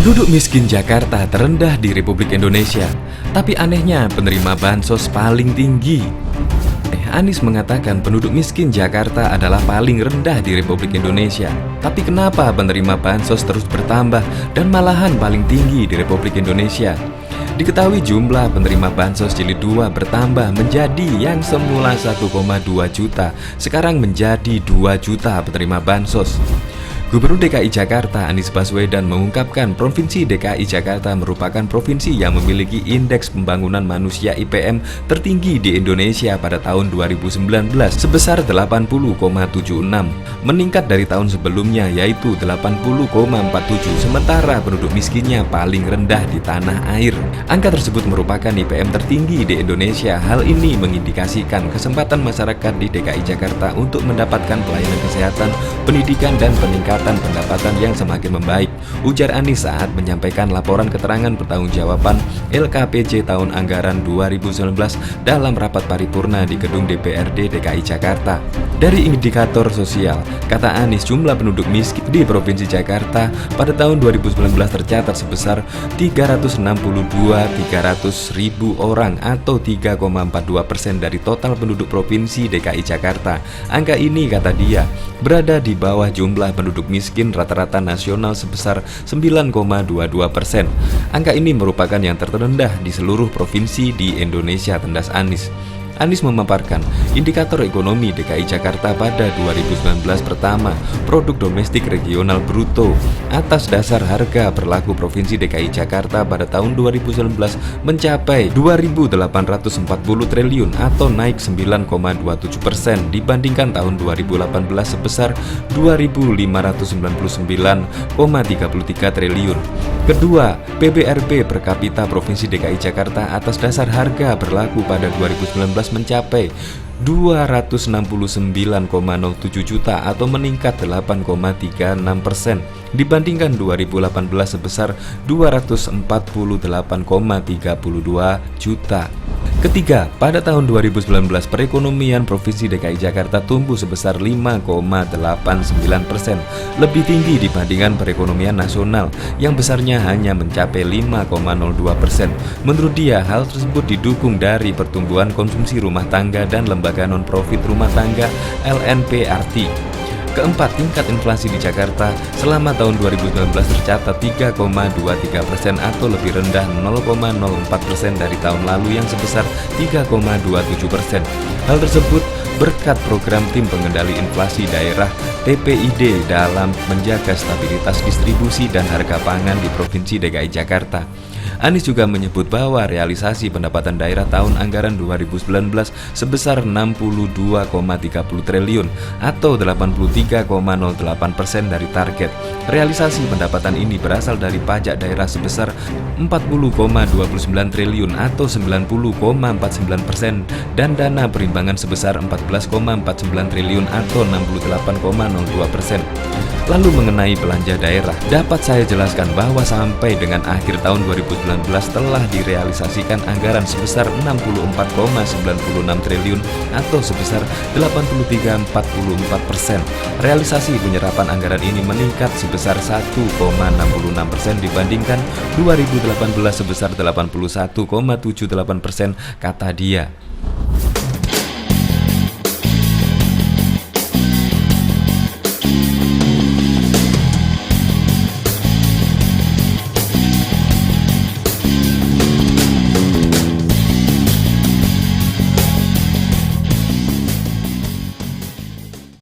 Penduduk miskin Jakarta terendah di Republik Indonesia, tapi anehnya penerima bansos paling tinggi. Anies mengatakan penduduk miskin Jakarta adalah paling rendah di Republik Indonesia. Tapi kenapa penerima bansos terus bertambah dan malahan paling tinggi di Republik Indonesia? Diketahui jumlah penerima bansos jilid 2 bertambah menjadi yang semula 1,2 juta, sekarang menjadi 2 juta penerima bansos. Gubernur DKI Jakarta Anies Baswedan mengungkapkan Provinsi DKI Jakarta merupakan provinsi yang memiliki indeks pembangunan manusia IPM tertinggi di Indonesia pada tahun 2019 sebesar 80,76, meningkat dari tahun sebelumnya yaitu 80,47, sementara penduduk miskinnya paling rendah di tanah air. Angka tersebut merupakan IPM tertinggi di Indonesia. Hal ini mengindikasikan kesempatan masyarakat di DKI Jakarta untuk mendapatkan pelayanan kesehatan, pendidikan, dan peningkatan pendapatan yang semakin membaik, ujar Anies saat menyampaikan laporan keterangan pertanggungjawaban LKPJ tahun anggaran 2019 dalam rapat paripurna di gedung DPRD DKI Jakarta. Dari indikator sosial, kata Anies, jumlah penduduk miskin di Provinsi Jakarta pada tahun 2019 tercatat sebesar 362.300.000 orang atau 3,42% dari total penduduk Provinsi DKI Jakarta. Angka ini, kata dia, berada di bawah jumlah penduduk miskin rata-rata nasional sebesar 9,22%. Angka ini merupakan yang terendah di seluruh provinsi di Indonesia, tendas Anies. Anies memaparkan indikator ekonomi DKI Jakarta pada 2019 pertama, produk domestik regional bruto atas dasar harga berlaku Provinsi DKI Jakarta pada tahun 2019 mencapai 2.840 triliun atau naik 9,27% dibandingkan tahun 2018 sebesar 2.599,33 triliun. Kedua, PBRB per kapita Provinsi DKI Jakarta atas dasar harga berlaku pada 2019 mencapai 269,07 juta atau meningkat 8,36% dibandingkan 2018 sebesar 248,32 juta. Ketiga, pada tahun 2019 perekonomian Provinsi DKI Jakarta tumbuh sebesar 5,89%, lebih tinggi dibandingkan perekonomian nasional yang besarnya hanya mencapai 5,02%. Menurut dia, hal tersebut didukung dari pertumbuhan konsumsi rumah tangga dan lembaga non-profit rumah tangga LNPRT. Keempat, tingkat inflasi di Jakarta selama tahun 2019 tercatat 3,23% atau lebih rendah 0,04% dari tahun lalu yang sebesar 3,27%. Hal tersebut berkat program Tim Pengendali Inflasi Daerah TPID dalam menjaga stabilitas distribusi dan harga pangan di Provinsi DKI Jakarta. Anies juga menyebut bahwa realisasi pendapatan daerah tahun anggaran 2019 sebesar 62,30 triliun atau 83,08% dari target. Realisasi pendapatan ini berasal dari pajak daerah sebesar 40,29 triliun atau 90,49% dan dana perimbangan sebesar 14,49 triliun atau 68,02%. Lalu mengenai belanja daerah, dapat saya jelaskan bahwa sampai dengan akhir tahun 2019 telah direalisasikan anggaran sebesar 64,96 triliun atau sebesar 83,44%. Realisasi penyerapan anggaran ini meningkat sebesar 1,66% dibandingkan 2018 sebesar 81,78%, kata dia.